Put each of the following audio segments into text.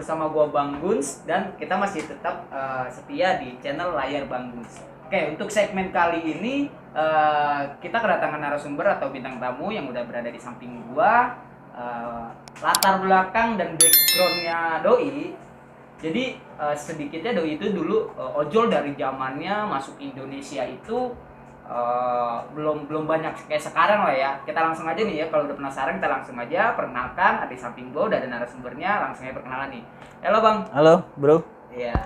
bersama gua Bang Guns dan kita masih tetap setia di channel Layar Bang Guns. Oke, untuk segmen kali ini kita kedatangan narasumber atau bintang tamu yang udah berada di samping gua. Latar belakang dan backgroundnya Doi. Jadi sedikitnya Doi itu dulu ojol dari zamannya masuk Indonesia itu belum banyak kayak sekarang lah ya. Kita langsung aja nih ya, kalau udah penasaran kita langsung aja perkenalkan. Ada di samping gua udah ada narasumbernya, langsung aja perkenalan nih. Halo Bang. Halo bro. Iya.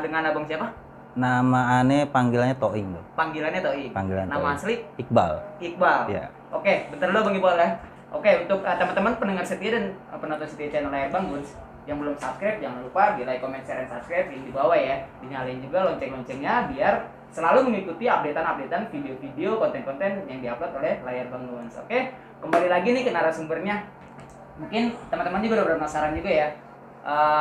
Dengan abang siapa? Nama aneh panggilannya Toing bro. Panggilannya Toing. Panggilan Nama Toing. asli? Iqbal. Iqbal. Iya. Oke, bentar dulu Bang Iqbal ya. Oke, untuk teman-teman pendengar setia dan penonton setia channel Layar Bang Guns yang belum subscribe, jangan lupa di like, comment, share, dan subscribe link di bawah ya. Dinyalain juga lonceng-loncengnya biar selalu mengikuti updatean video-video, konten-konten yang diupload oleh Layar Bang Guns. Oke, kembali lagi nih ke narasumbernya. Mungkin teman-teman juga udah penasaran juga ya.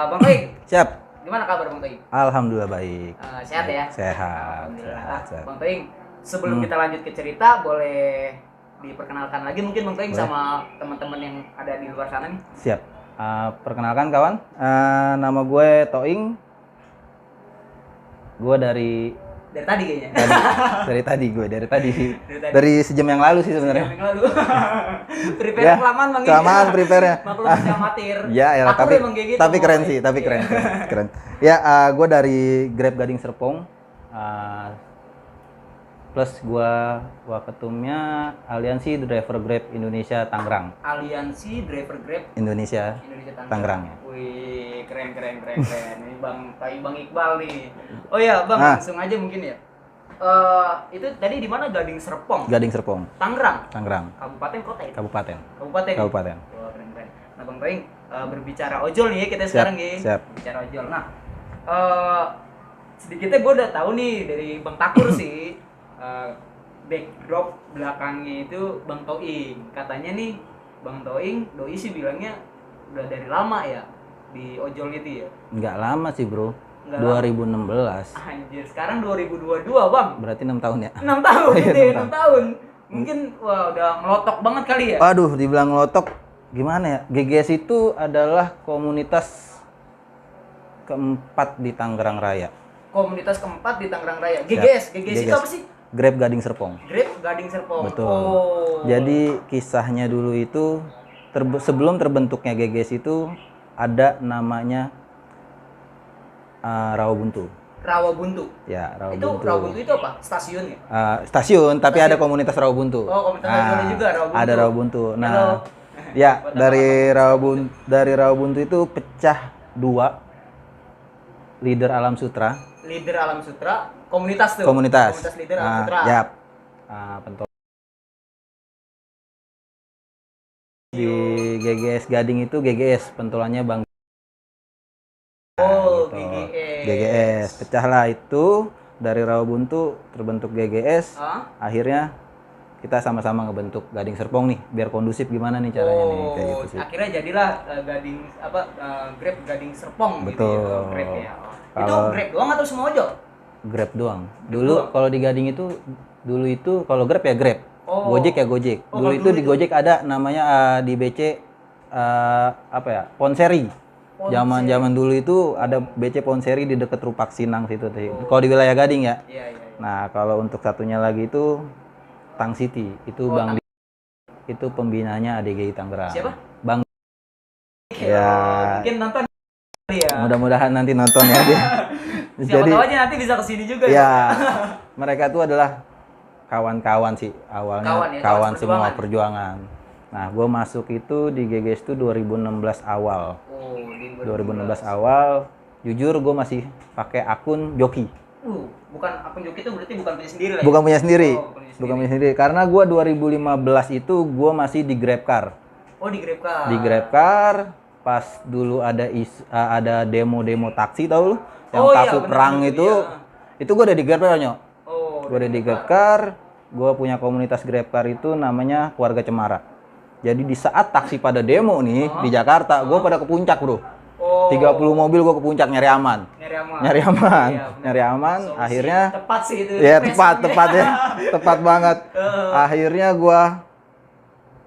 Bang Toing. Siap. Gimana kabar Bang Toing? Alhamdulillah baik. Sehat ya? Sehat. Alhamdulillah. Sehat. Bang Toing, sebelum kita lanjut ke cerita, boleh diperkenalkan lagi mungkin Bang Toing sama teman-teman yang ada di luar sana nih. Siap. Perkenalkan kawan, nama gue Toing. Gue dari Tadi kayaknya. dari tadi. Dari sejam yang lalu sih sebenarnya. Yang lalu. Prepare ya, kelamaan Bang. Kelamaan prepare-nya. Maklum bisa amatir. Ya, gitu, tapi keren sih, keren. Ya, gue dari Grab Gading Serpong. Plus gua ketumnya Aliansi Driver Grab Indonesia Tangerang. Aliansi Driver Grab Indonesia Tangerang. Ya. Wih, keren. Ini Bang Iqbal nih. Oh ya, Bang, langsung aja mungkin ya. Itu tadi di mana? Gading Serpong. Gading Serpong. Tangerang. Kabupaten kota ya? Kabupaten. Wah, keren. Nah, Bang Toing, berbicara ojol nih ya kita sekarang nih. Siap. Bicara ojol. Nah, sedikitnya gue udah tahu nih dari Bang Takur sih. Backdrop belakangnya itu Bang Toing. Katanya nih Bang Toing, Doi sih bilangnya udah dari lama ya di ojol itu ya. Nggak lama sih bro. Nggak 2016. Anjir, sekarang 2022 Bang. Berarti 6 tahun ya? 6 tahun Iya, gitu ya, 6 tahun. Mungkin wah udah ngelotok banget kali ya. Aduh, dibilang ngelotok gimana ya? GGS itu adalah komunitas keempat di Tangerang Raya. Komunitas keempat di Tangerang Raya. GGS itu apa sih? Grab Gading Serpong. Grab Gading Serpong. Betul. Oh. Jadi kisahnya dulu itu sebelum terbentuknya GGS itu ada namanya Rawabuntu. Rawabuntu. Ya, Rawabuntu. Itu Rawabuntu itu apa? Stasiun ya? Stasiun, tapi ada komunitas Rawabuntu. Oh, komunitas stasiunnya juga Rawabuntu. Ada Rawabuntu. Nah, halo. Ya, dari Rawabuntu itu pecah dua. Leader Alam Sutra. Leader Alam Sutra, komunitas tuh. Komunitas Leader Alam Sutra. Yap. Di GGS Gading itu GGS pentolannya Bang. Oh, gitu. GGS. GGS pecahlah itu dari Rawabuntu terbentuk GGS. Akhirnya kita sama-sama ngebentuk Gading Serpong nih biar kondusif gimana nih caranya nih kayak gitu sih. Akhirnya jadilah Grab Gading Serpong. Betul. Gitu ya. Grab ya. Itu Grab doang atau semua ojol? Grab doang. Dulu kalau di Gading itu kalau Grab ya Grab. Gojek ya Gojek. Dulu itu di Gojek ada namanya di BC Ponseri. Zaman dulu itu ada BC Ponseri di dekat Rupak Sinang situ. Kalau di wilayah Gading ya. Iya. Nah, kalau untuk satunya lagi itu Tang City. Itu itu pembinanya ADGI Tangerang. Siapa? Bang. Ya. Mungkin nonton ya. Mudah-mudahan nanti nonton ya dia. Siapa tahu aja nanti bisa kesini juga ya. Mereka tuh adalah kawan-kawan sih awalnya, kawan semua perjuangan. Nah, gue masuk itu di GGS itu 2016 awal. Oh, 2016 awal. Jujur gue masih pakai akun joki. Bukan akun joki itu berarti bukan punya sendiri lah. Bukan punya sendiri. Bukan punya sendiri. Karena gue 2015 itu gue masih di GrabCar. Oh, di GrabCar. Di GrabCar pas dulu ada demo-demo taksi tau lu? Yang kaku perang itu. Iya. Itu gue udah di GrabCar nyok. Gue udah di GrabCar. Gue punya komunitas GrabCar itu namanya Keluarga Cemara. Jadi di saat taksi pada demo nih di Jakarta, gue pada ke puncak bro. 30 mobil gue ke puncak nyari aman. Nyari aman. Akhirnya tepat sih itu. Ya tepat ya. Tepat banget. Akhirnya gue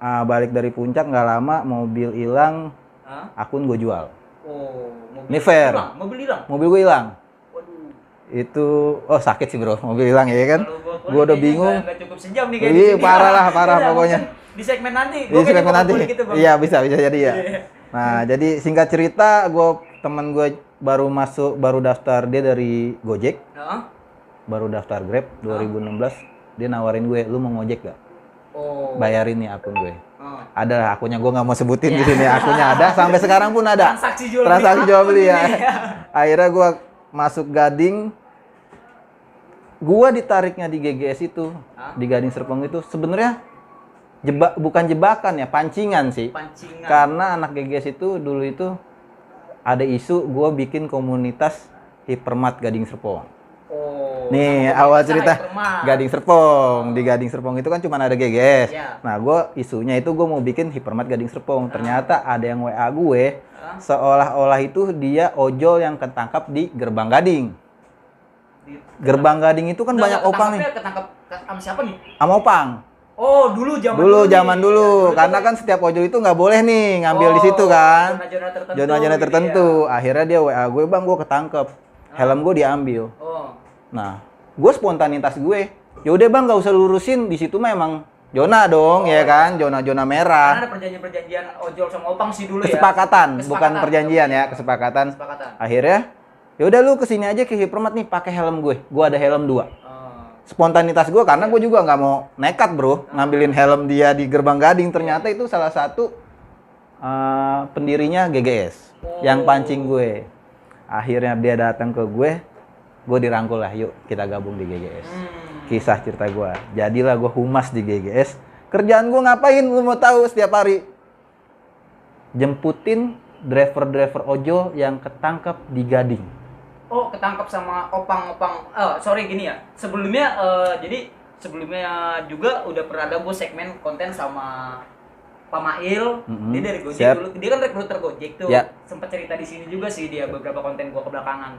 balik dari puncak nggak lama mobil hilang, akun gue jual. Oh, Ini fair. Mobil hilang. Mobil gue hilang. Waduh. Itu sakit sih bro, mobil hilang ya kan. Gue udah bingung. Nggak cukup sejam nih Iya, parah pokoknya. Di segmen nanti. Di segmen nanti. Gitu, iya bisa jadi ya. Nah jadi singkat cerita, teman gue baru daftar dia dari Gojek. Baru daftar Grab 2016. Dia nawarin gue, lu mau ngojek gak? Oh. Bayarin nih akun gue. Ada akunnya, gue nggak mau sebutin di sini. Akunnya ada, sampai sekarang pun ada. Transaksi jual beli ya. Akhirnya gue masuk Gading. Gue ditariknya di GGS itu, di Gading Serpong itu sebenarnya bukan jebakan ya, pancingan sih. Karena anak GGS itu dulu itu ada isu gue bikin komunitas Hypermart Gading Serpong. Nih awal cerita Gading Serpong. Di Gading Serpong itu kan cuma ada GGS. Nah isunya itu gue mau bikin Hypermart Gading Serpong. Ternyata ada yang WA gue seolah-olah itu dia ojol yang ketangkap di Gerbang Gading. Gerbang Gading itu kan banyak opang nih. Ketangkap sama siapa nih? Sama opang. Oh dulu zaman dulu. Karena kan setiap ojol itu nggak boleh nih ngambil di situ kan. Zona-zona tertentu. Akhirnya dia WA gue, bang gue ketangkep. Helm gue diambil. Nah, gue spontanitas gue, yaudah bang nggak usah lurusin, di situ mah emang zona dong, ya kan, zona merah. Karena ada perjanjian ojol sama opang sih dulu kesepakatan, bukan perjanjian ya, kesepakatan. Akhirnya, yaudah lu kesini aja ke Hypermart nih, pakai helm gue ada helm 2. Spontanitas gue, karena gue juga nggak mau nekat bro, ngambilin helm dia di Gerbang Gading. Ternyata itu salah satu pendirinya GGS, yang pancing gue. Akhirnya dia datang ke gue dirangkul lah, yuk kita gabung di GGS. Kisah cerita gue, jadilah gue humas di GGS. Kerjaan gue ngapain, lu mau tahu? Setiap hari jemputin driver ojol yang ketangkep di Gading. Oh, ketangkep sama opang-opang. Sorry gini ya, sebelumnya juga udah pernah ada gue segmen konten sama Pak Mail. Dia dari Gojek dulu, dia kan rekruter Gojek tuh. Sempat cerita di sini juga sih dia beberapa konten gue kebelakangan.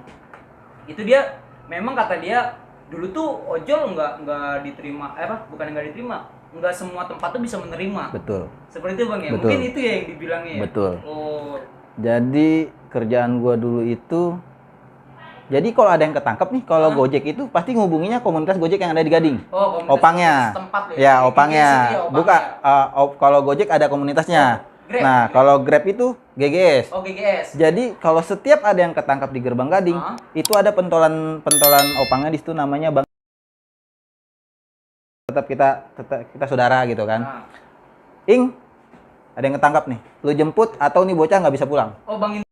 Itu dia memang kata dia dulu tuh ojol nggak diterima, bukan nggak diterima, nggak semua tempat tuh bisa menerima. Betul. Seperti itu bang ya. Betul. Mungkin itu ya yang dibilangnya. Betul. Oh. Jadi kerjaan gua dulu itu, jadi kalau ada yang ketangkep nih, kalau Gojek itu pasti ngubunginya komunitas Gojek yang ada di Gading. Oh, opangnya. Setempat ya. Opangnya. Bukan. Kalau Gojek ada komunitasnya. Grab, kalau Grab itu GGS. Oh, GGS. Jadi kalau setiap ada yang ketangkap di Gerbang Gading, itu ada pentolan opangnya di situ, namanya Bang. Tetap kita saudara gitu kan. Ing, ada yang ketangkap nih. Lu jemput atau nih bocah nggak bisa pulang. Oh, Bang ini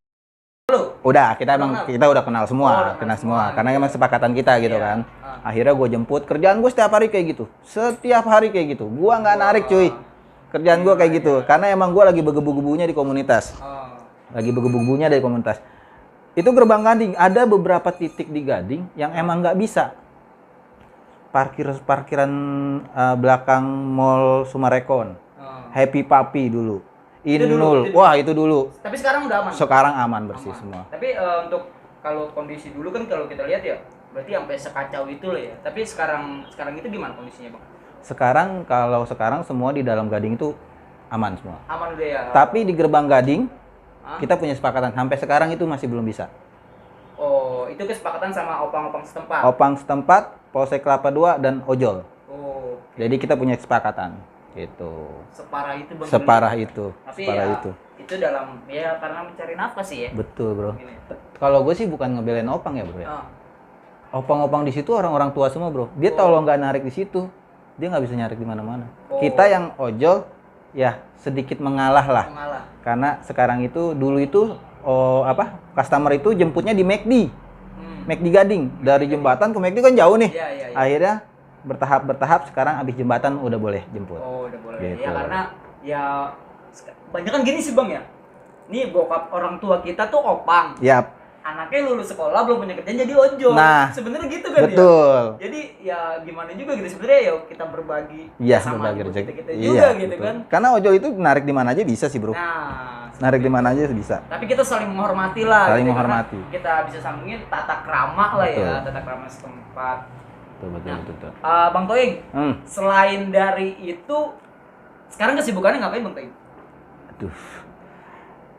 lu. Udah, kita udah kenal semua, karena emang sepakatan kita gitu kan. Akhirnya gue jemput, kerjaan gue setiap hari kayak gitu. Setiap hari kayak gitu. Gua nggak narik cuy. Kerjaan gue kayak gitu, karena emang gue lagi begebu-gebunya di komunitas. Itu Gerbang Gading, ada beberapa titik di Gading yang emang nggak bisa. Parkiran belakang Mall Sumarekon, Happy Papi dulu, Inul, wah itu dulu. Tapi sekarang udah aman. Sekarang aman bersih semua. Tapi untuk kalau kondisi dulu kan kalau kita lihat ya, berarti sampai sekacau itu lah ya. Tapi sekarang itu gimana kondisinya bang? Kalau sekarang semua di dalam Gading itu aman semua. Aman udah ya. Tapi di Gerbang Gading kita punya kesepakatan sampai sekarang itu masih belum bisa. Oh, itu kesepakatan sama opang-opang setempat. Opang setempat, Polsek Kelapa II dan ojol. Oh. Jadi kita punya kesepakatan gitu. Separah itu bang. Separah itu. Tapi itu dalam karena mencari nafas sih ya. Betul bro. Kalau gue sih bukan ngebelain opang ya bro ya. Opang-opang di situ orang-orang tua semua bro. Dia kalau nggak narik di situ, dia nggak bisa nyari di mana-mana. Kita yang ojol ya sedikit mengalah lah. Karena sekarang itu dulu itu customer itu jemputnya di McD. McD Gading, dari jembatan ke McD kan jauh nih. Akhirnya bertahap sekarang habis jembatan udah boleh jemput. Oh, udah boleh. Gitu. Ya karena ya banyak kan gini sih Bang ya. Nih bokap orang tua kita tuh opang. Yap. Anaknya lulus sekolah belum punya kerjaan jadi ojol. Nah, sebenarnya gitu kan betul. Ya. Jadi ya gimana juga gitu sebenarnya ya kita berbagi sama rezeki kita juga gitu betul. kan. Karena ojol itu narik di mana aja bisa sih, Bro. Nah, narik di mana aja bisa. Tapi kita saling menghormati lah. Saling gitu, menghormati. Kita bisa sambungin tata krama lah betul. Ya, tata krama setempat. Betul. Bang Toing, selain dari itu sekarang kesibukannya ngapain Bang Toing? Aduh.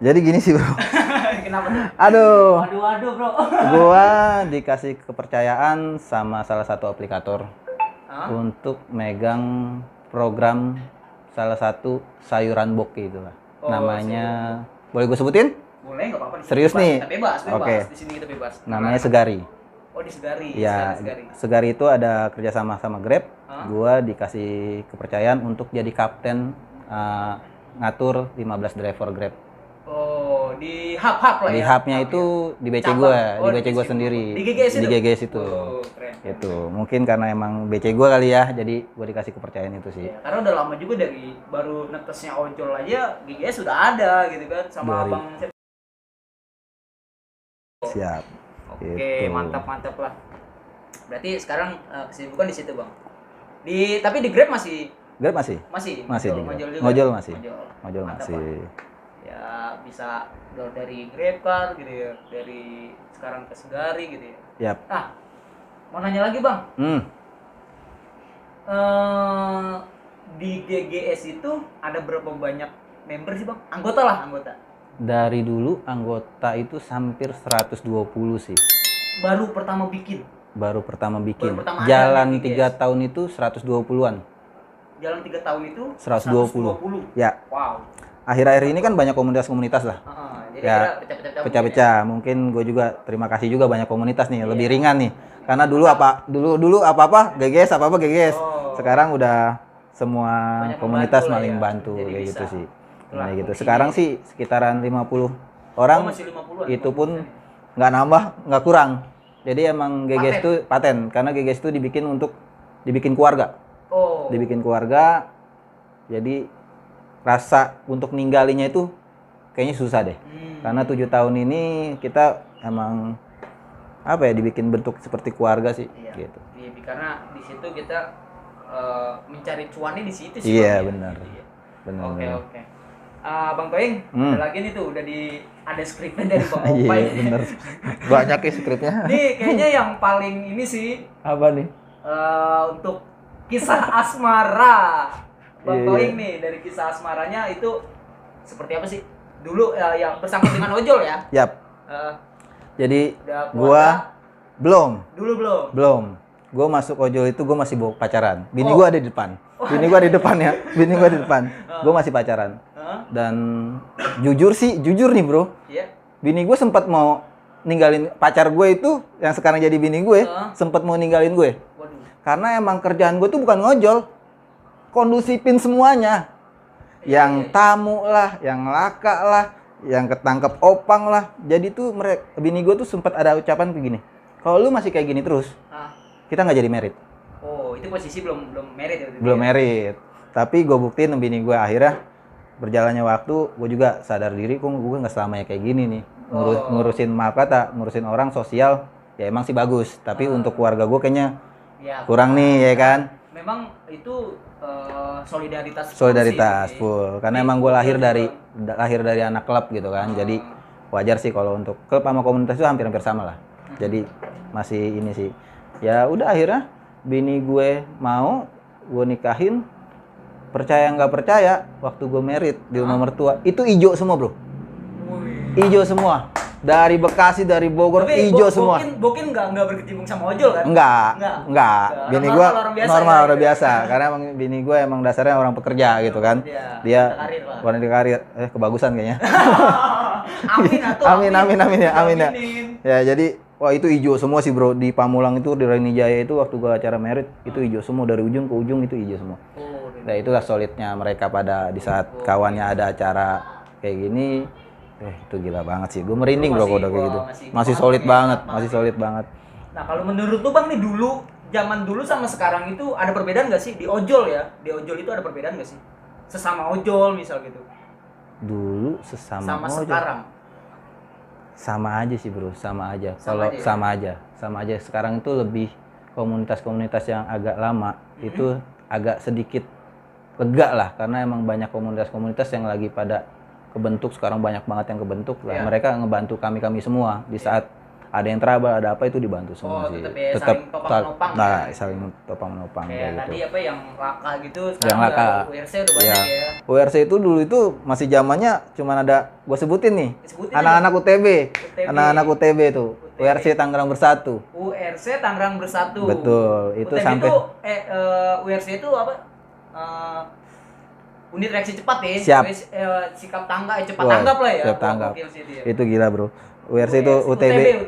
Jadi gini sih bro. Kenapa tuh? Aduh. Aduh bro. Gua dikasih kepercayaan sama salah satu aplikator untuk megang program salah satu sayuran boki itulah. Namanya boleh gue sebutin? Boleh, nggak apa-apa. Serius bebas, nih? Bebas. Oke. Di sini kita bebas. Namanya Segari. Oh, di Segari. Ya, Segari. Segari itu ada kerjasama sama Grab. Gua dikasih kepercayaan untuk jadi kapten ngatur 15 driver Grab. Oh, di hub-hub lah ya? Di hubnya itu di BC gue, di BC gue sendiri. Di GGS itu? Di GGS itu. Oh, keren. Itu mungkin karena emang BC gue kali ya, jadi gue dikasih kepercayaan itu sih. Ya, karena udah lama juga dari baru netesnya ojol aja, GGS sudah ada gitu kan sama abang. Siap. Oke, gitu. mantap lah. Berarti sekarang kesibukan di situ bang. Tapi di Grab masih. Grab masih? Masih. Ngojol masih. Ngojol masih. Pak. Ya bisa dari GrabCar gitu ya, dari sekarang ke Segari gitu ya. Yap. Mau nanya lagi bang. Di GGS itu ada berapa banyak member sih bang? Anggota. Dari dulu anggota itu hampir 120 sih. Baru pertama bikin. Jalan 3 tahun itu 120-an. Jalan 3 tahun itu 120. Ya. Wow. Akhir-akhir ini kan banyak komunitas-komunitas lah. Jadi ya, pecah-pecah. Mungkin gue juga terima kasih juga banyak komunitas nih, lebih ringan nih. Karena dulu apa-apa GGS, apa-apa GGS. Sekarang udah semua banyak komunitas maling bantu kayak gitu sih. Nah, gitu. Sekarang sih sekitaran 50 orang. Masih 50-an. Itu pun nggak nambah, nggak kurang. Jadi emang GGS itu paten karena GGS itu dibikin keluarga. Dibikin keluarga. Jadi rasa untuk ninggalinya itu kayaknya susah deh. Karena 7 tahun ini kita emang dibikin bentuk seperti keluarga sih. Iya. Gitu. Iya, karena di situ kita mencari cuannya di situ sih. Iya, benar. Iya. Benar. Oke. Bang Toing, ada lagi nih tuh, ada skripnya dari Bang Opai. Iya, benar. Banyak ya skripnya. Nih kayaknya yang paling ini sih. Apa nih? Untuk kisah asmara. Bang Toing nih, dari kisah asmaranya itu seperti apa sih? Dulu yang bersangkut dengan ojol ya? Yap. Jadi gua Dulu belum. Gua masuk ojol itu gua masih bawa pacaran. Bini gua ada di depan. Bini gua di depan ya. Bini gua di depan. Gua masih pacaran. Dan jujur nih bro. Iya. Bini gue sempat mau ninggalin pacar gue itu yang sekarang jadi bini gue, sempat mau ninggalin gue. Waduh. Karena emang kerjaan gue tuh bukan ngojol. Kondusipin semuanya. Yang tamu lah, yang laka lah, yang ketangkep opang lah. Jadi tuh bini gue tuh sempat ada ucapan begini. Kalau lu masih kayak gini terus, kita nggak jadi merit. Oh, itu posisi belum merit ya? Belum merit. Tapi gue buktiin bini gue akhirnya berjalannya waktu, gue juga sadar diri kok gue nggak selamanya kayak gini nih. Ngurusin orang sosial, ya emang sih bagus. Tapi untuk keluarga gue kayaknya kurang nih ya kan. Memang itu solidaritas full. Karena emang gue lahir dari anak klub gitu kan. Jadi wajar sih kalau untuk klub sama komunitas itu hampir sama lah. Jadi masih ini sih. Ya udah akhirnya bini gue mau gue nikahin. Percaya nggak percaya, waktu gue merit di rumah mertua itu ijo semua bro. Ijo semua. Dari Bekasi, dari Bogor, ijo semua. Bokin nggak berkecimpung sama ojol kan? Enggak. Bini gue normal orang biasa. Karena emang bini gue emang dasarnya orang pekerja gitu kan. Dia wanita karir. Kebagusan kayaknya. Amin ya. Ya jadi wah itu ijo semua sih bro. Di Pamulang itu di Raini Jaya itu waktu gue acara merit itu ijo semua dari ujung ke ujung itu ijo semua. Nah itulah solidnya mereka pada di saat kawannya ada acara kayak gini. Itu gila banget sih. Gue merinding bro kalau udah kayak gitu. Masih solid banget. Nah kalau menurut lu bang nih zaman dulu sama sekarang itu ada perbedaan nggak sih di ojol ya? Di ojol itu ada perbedaan nggak sih? Sesama ojol misal gitu. Dulu sama ojol. Sekarang? Sama aja sih bro, sama aja. Sama aja. Sekarang itu lebih komunitas-komunitas yang agak lama itu agak sedikit lega lah karena emang banyak komunitas-komunitas yang lagi pada kebentuk sekarang banyak banget yang kebentuk lah. Mereka ngebantu kami semua di saat ada yang trouble, ada apa itu dibantu semua sih. Tetap ya, saling topang-menopang. Nah, saling topang-menopang kayak tadi gitu. apa yang laka gitu, Yang sekarang laka. URC udah banyak ya. URC itu dulu itu masih zamannya cuman ada, gue sebutin nih, anak-anak UTB. Anak-anak UTB itu. URC Tangerang Bersatu. URC Tangerang Bersatu. Betul, itu UTB sampai itu URC itu apa? Unit reaksi cepat ya. Siap. Sikap tanggap, cepat tanggap lah ya. Siap tanggap. Ya. Itu gila, Bro. URC itu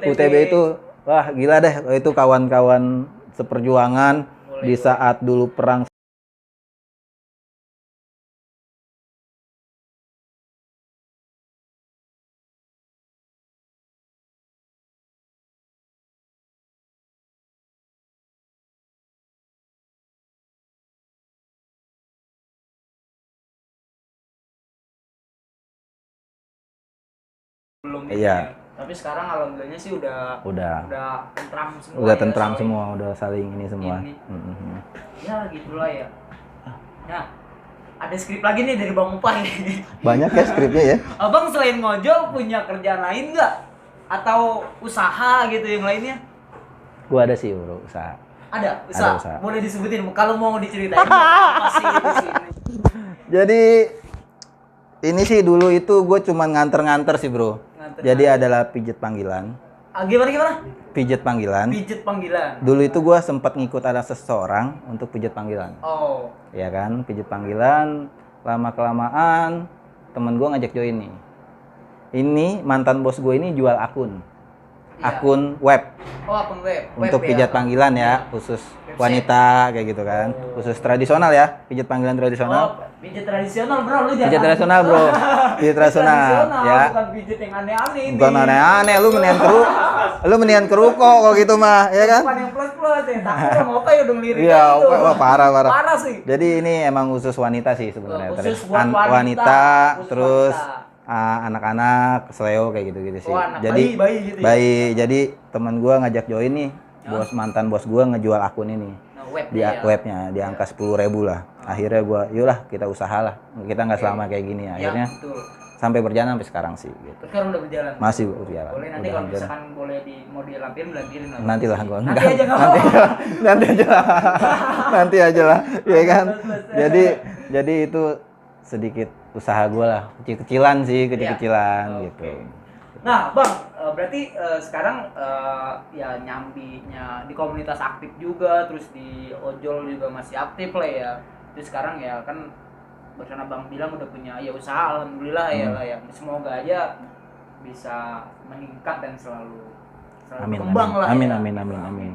UTB itu wah gila deh, itu kawan-kawan seperjuangan. Di saat dulu perang belum iya. Tapi sekarang alhamdulillahnya sih udah tentram semua. Udah tentram semua, udah saling ini semua. Ya gitulah ya. Nah, ada skrip lagi nih dari Bang Upay. Banyak ya skripnya ya. Abang selain ngojol punya kerjaan lain nggak? Atau usaha gitu yang lainnya? Gua ada sih, Bro, usaha. Ada Ada usaha. Boleh disebutin kalau mau diceritain apa sih itu sih? Jadi ini sih dulu itu gue cuman nganter-nganter sih, Bro. Jadi adalah pijet panggilan. Gimana? Pijet panggilan. Pijet panggilan. Dulu itu gue sempat ngikut ada seseorang untuk pijet panggilan. Oh. Ya kan, pijet panggilan. Lama kelamaan temen gue ngajak join nih. Ini mantan bos gue ini jual akun. Akun web. Oh, akun web. Untuk pijat panggilan ya, khusus wanita kayak gitu kan. Khusus tradisional ya, pijat panggilan tradisional. Oh, pijat tradisional, Bro. Lu jangan. Pijat tradisional, Bro. Pijat tradisional ya. Bukan pijat yang aneh-aneh ini. Bukan aneh-aneh, lu mendingan keruko kok gitu mah, ya kan? Bukan yang plus-plus ya. Takut sama Oka ya udah ngelirik Iya, gitu. wah parah. Parah sih. Jadi ini emang khusus wanita sih sebenarnya. Khusus buat wanita, khusus terus wanita. Anak-anak, seleo kayak gitu-gitu sih. Jadi bayi gitu ya. Bayi. Jadi teman gua ngajak join nih. Mantan bos gua ngejual akun ini. Webnya di angka 10.000 lah. Akhirnya gua, yaudah kita usahalah. Kita nggak selama kayak gini. Akhirnya sampai berjalan sampai sekarang sih gitu. Sekarang udah berjalan. Masih berjalan. Boleh nanti kalau misalkan boleh mau dilampirin lah. Nanti lah gua. Nanti aja Nanti aja lah. Ya kan? Jadi itu sedikit usaha gue lah, kecil-kecilan gitu. Nah, Bang, berarti sekarang ya nyambinya di komunitas aktif juga, terus di ojol juga masih aktif lah ya. Terus sekarang ya kan karena Bang bilang udah punya ya usaha, alhamdulillah ya lah ya. Semoga aja bisa meningkat dan selalu berkembang lah. Amin.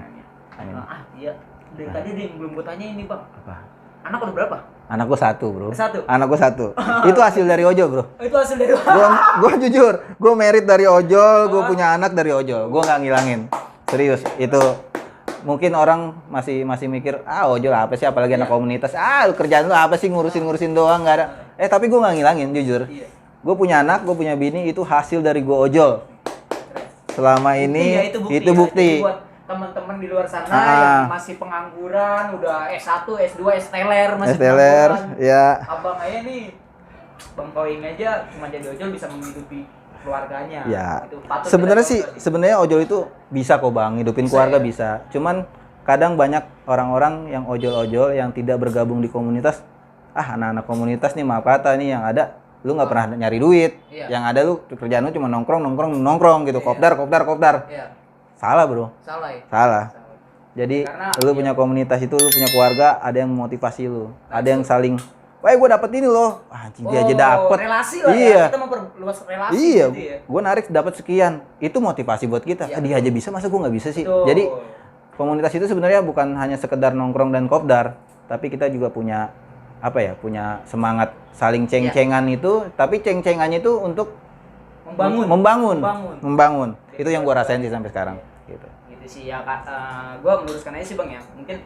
Iya. Dari tadi yang belum gue tanya ini, Bang. Apa? Anak udah berapa? Anakku satu, Bro. Anakku satu. Itu hasil dari ojol, Bro. Itu hasil dari Gua jujur, gue merit dari ojol, gue punya anak dari ojol. Gue nggak ngilangin. Serius, itu mungkin orang masih mikir, ojol apa sih, apalagi anak komunitas. Lu kerjaan lu apa sih, ngurusin doang, nggak ada. Tapi gue nggak ngilangin, jujur. Gue punya anak, gue punya bini, itu hasil dari gue ojol. Selama ini, itu bukti. Teman-teman di luar sana yang masih pengangguran, udah S1, S2, S-teler masih S-teler, ya. Abang aja nih, Bang Toing aja cuma jadi ojol bisa menghidupi keluarganya. Ya. Sebenarnya ojol itu bisa kok, Bang, hidupin keluarga bisa. Cuman kadang banyak orang-orang yang ojol-ojol yang tidak bergabung di komunitas. Anak-anak komunitas nih, maaf kata nih yang ada, lu nggak pernah nyari duit. Yang ada lu kerjaan lu cuma nongkrong gitu, kopdar. Salah, Bro. Salah. Jadi lu punya komunitas itu, lu punya keluarga, ada yang memotivasi lu, ada yang saling, gue dapet ini loh, anjing dia aja dapet. Relasi lah ya, kita memperluas relasi. Iya, gitu ya. Gue narik dapat sekian, itu motivasi buat kita. Dia aja bisa, masa gue nggak bisa sih? Jadi komunitas itu sebenarnya bukan hanya sekedar nongkrong dan kopdar, tapi kita juga punya punya semangat saling ceng-cengan itu, tapi ceng-cengannya itu untuk membangun. Itu yang gue rasain sih sampai sekarang. Gitu sih ya, gue meluruskan aja sih, Bang, ya. Mungkin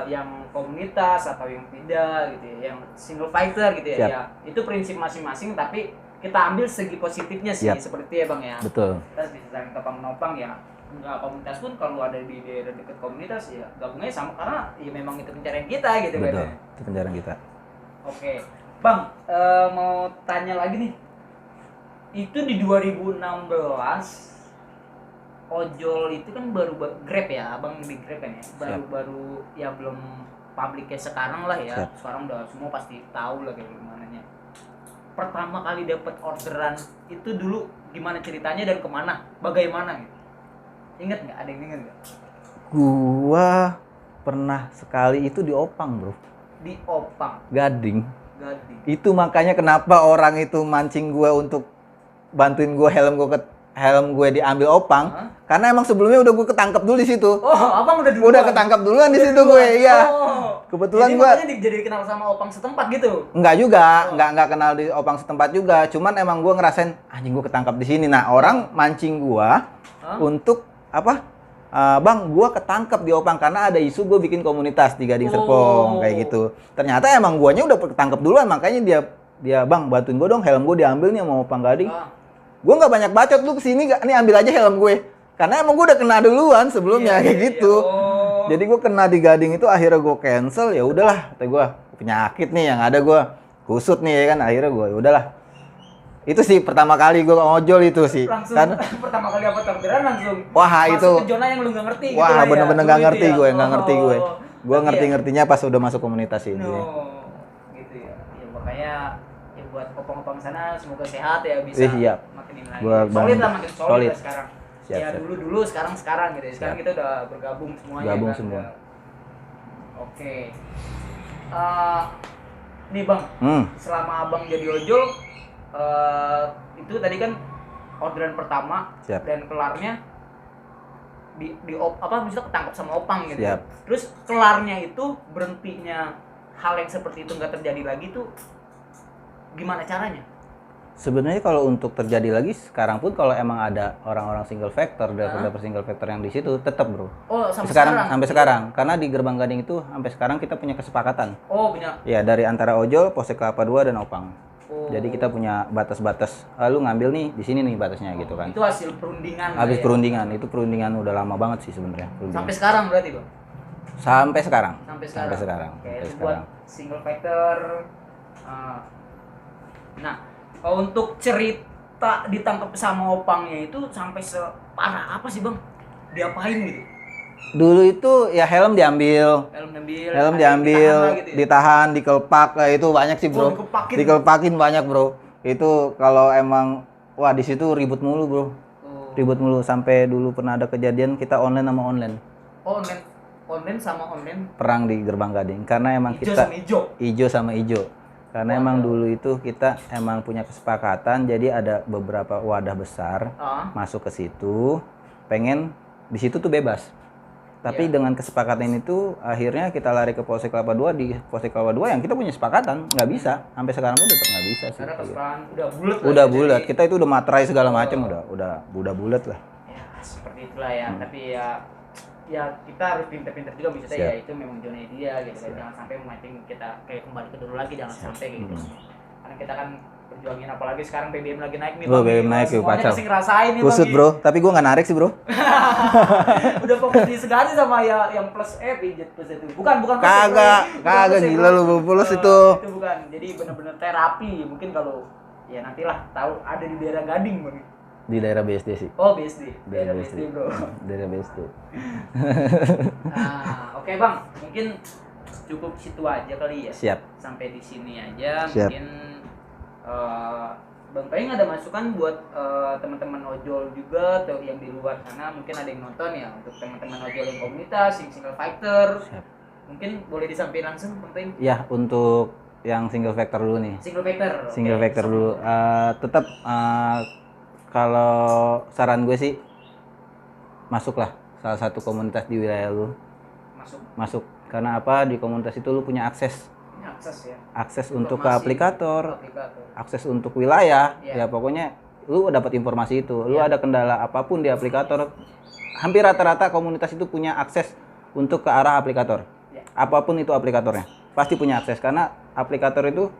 yang komunitas atau yang tidak gitu ya, yang single fighter gitu ya, ya itu prinsip masing-masing, tapi kita ambil segi positifnya sih, seperti ya, Bang, ya. Betul. Kita bisa saling topang-menopang ya. Nggak komunitas pun kalau ada di daerah dekat komunitas ya gabungnya sama, karena ya memang itu pencarian kita gitu. Betul. Kan. Itu pencarian kita. Oke, Bang, mau tanya lagi nih. Itu di 2016 ojol itu kan baru Grab ya, abang di Grab kan ya, baru ya belum publik kayak sekarang lah ya. Sekarang udah semua pasti tahu lah kayak gimana nya. Pertama kali dapat orderan itu dulu gimana ceritanya dan kemana, bagaimana gitu? Ingat nggak? Ada yang ingat nggak? Gua pernah sekali itu di Opang, bro. Di Opang. Gading. Gading. Itu makanya kenapa orang itu mancing gua untuk bantuin gua helm gue diambil Opang. Karena emang sebelumnya udah gue ketangkep dulu di situ. Oh, abang udah duluan. Udah ketangkep duluan di situ gue, iya. Kebetulan jadi gue jadi kenal sama Opang setempat gitu. Enggak juga, enggak kenal di Opang setempat juga. Cuman emang gue ngerasain anjing gue ketangkap di sini. Nah, orang mancing gue untuk apa? Bang, gue ketangkep di Opang karena ada isu gue bikin komunitas di Gading Serpong kayak gitu. Ternyata emang guanya udah ketangkep duluan, makanya dia Bang bantuin gue dong, helm gue diambil nih sama Opang Gading. Gue nggak banyak bacot, lu kesini nih ambil aja helm gue. Karena emang gue udah kena duluan sebelumnya kayak gitu. Jadi gue kena di Gading itu, akhirnya gue cancel. Ya udahlah, kata gue penyakit nih yang ada, gue kusut nih ya kan. Akhirnya gue ya udahlah. Itu sih pertama kali gue ojol itu sih. Langsung kan pertama kali apa orderan langsung. Wah itu. Ke zona yang lu nggak ngerti. Wah gitu bener-bener nggak ngerti gue, nggak ngerti gue. Gue Tapi ngerti-ngertinya pas udah masuk komunitas ini. Gitu ya. Ya makanya ya buat opang-opang sana semoga sehat ya, bisa makin ini lagi. Solid lah, makin solid lah sekarang. Siap, ya dulu sekarang gitu ya. Sekarang kita udah bergabung semuanya. Gabung kan? semua. Oke. Nih Bang, selama abang jadi ojol, itu tadi kan orderan pertama. Siap. Dan kelarnya misalnya ketangkep sama opang gitu. Siap. Terus kelarnya itu berhentinya hal yang seperti itu nggak terjadi lagi tuh gimana caranya? Sebenarnya kalau untuk terjadi lagi sekarang pun kalau emang ada orang-orang single factor, driver single factor yang di situ tetap, bro. Oh, sampai sekarang. Karena di Gerbang Gading itu sampai sekarang kita punya kesepakatan. Oh, punya. Ya, dari antara ojol, Polsek Kelapa II dan Opang. Oh. Jadi kita punya batas-batas. Lu ngambil nih di sini nih batasnya gitu kan. Itu hasil perundingan. Habis perundingan. Itu perundingan udah lama banget sih sebenarnya. Sampai sekarang berarti, Bang? Sampai sekarang. Oke, sampai sekarang. Buat single factor. Nah, untuk cerita ditangkap sama opangnya itu sampai separah apa sih, Bang? Diapain gitu? Dulu itu ya helm diambil, gitu ya? Ditahan, dikelpak, itu banyak sih, bro. Dikelpakin banyak, bro. Itu kalau emang wah di situ ribut mulu, bro. Ribut mulu sampai dulu pernah ada kejadian kita online sama online. Online sama online perang di Gerbang Gading karena emang ijo sama ijo. Karena emang dulu itu kita emang punya kesepakatan, jadi ada beberapa wadah besar masuk ke situ, pengen di situ tuh bebas. Tapi dengan kesepakatan itu akhirnya kita lari ke Polsek Kelapa II. Di Polsek Kelapa II yang kita punya kesepakatan nggak bisa, sampai sekarang pun tetap nggak bisa sih. Karena kesepakatan udah bulat. Udah bulat, kita itu udah materai segala macam, udah bulat lah. Ya seperti itulah ya, tapi ya kita harus pintar-pintar juga misalnya. Ya itu memang zona dia gitu kan, jangan sampai memancing kita kayak kembali ke dulu lagi, jangan sampai kayak gitu. Karena kita kan berjuangin, apalagi sekarang BBM lagi naik nih. BBM naik yuk, kacau. Semuanya ngerasain nih, kusut bro, tapi gue nggak narik sih bro. Udah fokus di segala sama ya yang plus pijat plus itu. Bukan kagak gila lu plus itu. Itu bukan. Jadi benar-benar terapi. Mungkin kalau ya nantilah tahu ada di daerah Gading, Bang. Di daerah BSD sih. Oh, BSD. Daerah BSD, bro. Daerah BSD. Oke, Bang. Mungkin cukup situ aja kali ya. Siap. Sampai di sini aja. Siap. Mungkin Bang Paing ada masukan buat teman-teman ojol juga atau yang di luar sana, mungkin ada yang nonton ya, untuk teman-teman ojol yang komunitas, yang single factor. Siap. Mungkin boleh disampaikan langsung, Bang Paing? Ya, untuk yang single factor dulu nih. Single factor dulu. Tetap kalau saran gue sih masuklah salah satu komunitas di wilayah lu. Masuk. Karena apa? Di komunitas itu lu punya akses. Akses untuk ke aplikator. Akses untuk wilayah. Ya pokoknya lu dapat informasi itu. Lu ada kendala apapun di aplikator, hampir rata-rata komunitas itu punya akses untuk ke arah aplikator. Apapun itu aplikatornya, pasti punya akses karena aplikator itu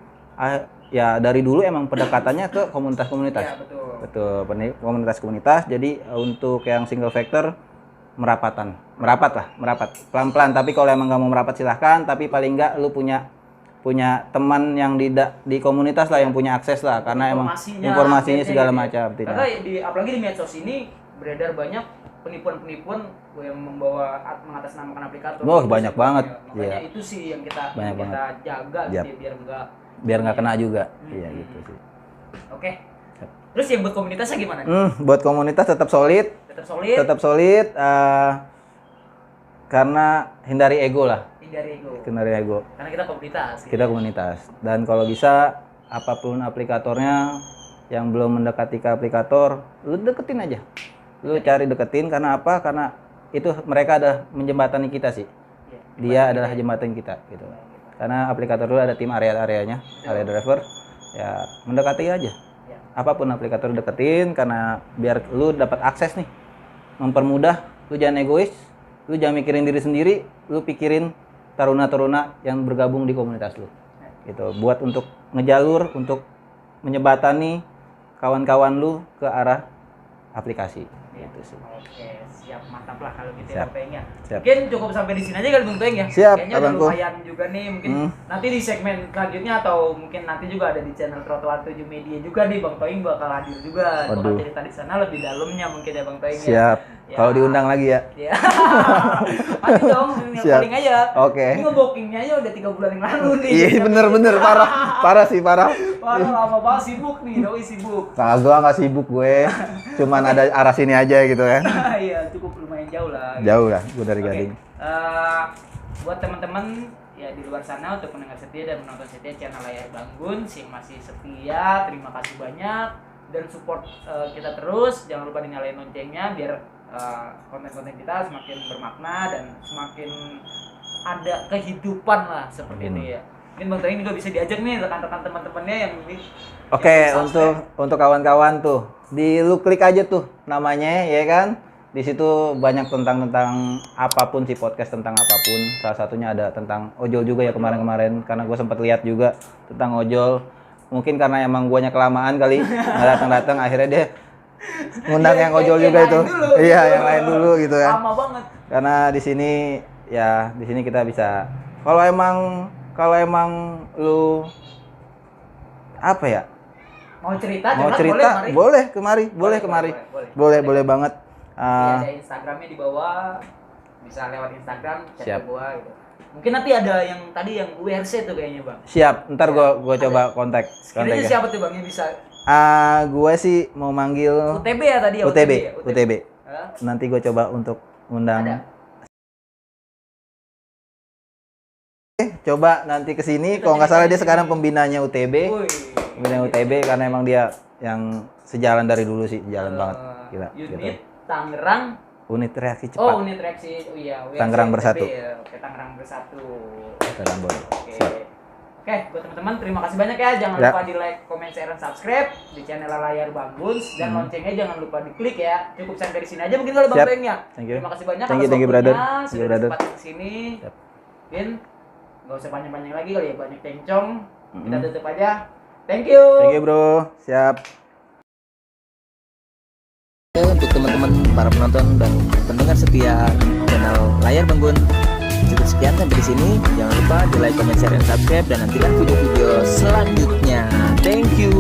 ya dari dulu emang pendekatannya ke komunitas-komunitas. Ya, betul. Komunitas-komunitas. Jadi untuk yang single factor merapat pelan-pelan. Tapi kalau emang nggak mau merapat silahkan. Tapi paling nggak lu punya teman yang di komunitas lah, yang punya akses lah, karena emang informasinya segala macam. Karena apalagi di medsos ini beredar banyak penipuan-penipuan yang mengatasnamakan aplikator. Banyak banget. Makanya itu sih yang kita jaga gitu ya, biar nggak kena juga. Iya gitu sih. Oke. Terus yang buat komunitasnya gimana? Buat komunitas tetap solid. Karena hindari ego lah. Hindari ego. Karena kita komunitas. Kita komunitas. Dan kalau bisa apapun aplikatornya yang belum mendekati ke aplikator, lu deketin aja. Lu cari deketin karena apa? Karena itu mereka ada menjembatani kita sih. Dia adalah jembatan kita gitu. Karena aplikator dulu ada tim area-areanya, area driver. Ya, mendekati aja. Apapun aplikator deketin karena biar lu dapat akses nih. Mempermudah, lu jangan egois, lu jangan mikirin diri sendiri, lu pikirin taruna-taruna yang bergabung di komunitas lu. Gitu. Buat untuk ngejalur, untuk menyebatani kawan-kawan lu ke arah aplikasi. Gitu sih. Oke, siap, mantap lah kalau gitu ya Bang Toeng ya. Siap. Mungkin cukup sampai di sini aja kali Bang Toeng ya. Siap, kayaknya udah lumayan juga nih, mungkin nanti di segmen selanjutnya atau mungkin nanti juga ada di channel Trotoar 7 Media juga nih Bang Toeng bakal hadir juga. Bakal cerita di sana lebih dalamnya mungkin ya Bang Toeng ya. Siap. Ya. Kalau diundang lagi ya. Iya. Pasti dong, calling aja. Oke. Ini nge-bookingnya aja udah 3 bulan yang lalu nih. Iya bener parah sih. Parah lama banget, sibuk nih, doi sibuk. Nah, gua nggak sibuk gue. Cuman ada arah sini aja gitu kan. Iya, cukup lumayan jauh lah. Jauh lah, gue dari Gading. Buat teman-teman ya di luar sana untuk pendengar setia dan penonton setia channel Layar Bangguns yang masih setia, terima kasih banyak dan support kita terus. Jangan lupa dinyalain loncengnya biar konten-konten kita semakin bermakna dan semakin ada kehidupan lah seperti ini ya. Mungkin Bang Toeng juga bisa diajak nih rekan-rekan teman-temannya yang ini. Oke, untuk kawan-kawan tuh, lu klik aja tuh namanya ya kan. Di situ banyak tentang apapun sih, podcast tentang apapun. Salah satunya ada tentang ojol juga ya kemarin-kemarin karena gue sempat lihat juga tentang ojol. Mungkin karena emang guanya kelamaan kali nggak datang akhirnya dia ngundang yang ojol juga itu. Iya, yang lain dulu gitu kan. Lama banget. Karena di sini kita bisa kalau emang lu apa ya? Mau cerita boleh kemari. Boleh banget. Ada Instagramnya di bawah, bisa lewat Instagram chat gua gitu. Mungkin nanti ada yang tadi yang WRC tuh kayaknya Bang. Siap, ntar gua coba kontak. Sekiranya siapa tuh Bang yang bisa? Gue sih mau manggil UTB ya tadi ya. UTB. Nanti gua coba untuk undang. Coba nanti kesini. Kalau nggak salah dia sekarang pembinanya UTB. Pembina UTB karena emang dia yang sejalan dari dulu sih, jalan banget. Gila. Unit gitu. Tangerang. Unit reaksi cepat. Oh, unit reaksi. Oh iya, Tangerang Bersatu. Ya. Oke, Tangerang Bersatu. Oke. Oke, buat teman-teman terima kasih banyak ya. Jangan lupa di like, comment, share, dan subscribe di channel Layar Bangguns dan loncengnya jangan lupa diklik ya. Cukup sampai di sini aja mungkin kalau Bang Toeng ya. Terima kasih banyak atas waktunya sudah sempat ke sini. Mungkin nggak usah panjang-panjang lagi kali ya, banyak tencong. Kita tutup aja. Thank you. Thank you, Bro. Siap. Untuk teman-teman para penonton dan pendengar setia channel Layar Banggun, cukup sekian sampai di sini. Jangan lupa di like, comment, share, dan subscribe dan nantikan video-video selanjutnya. Thank you.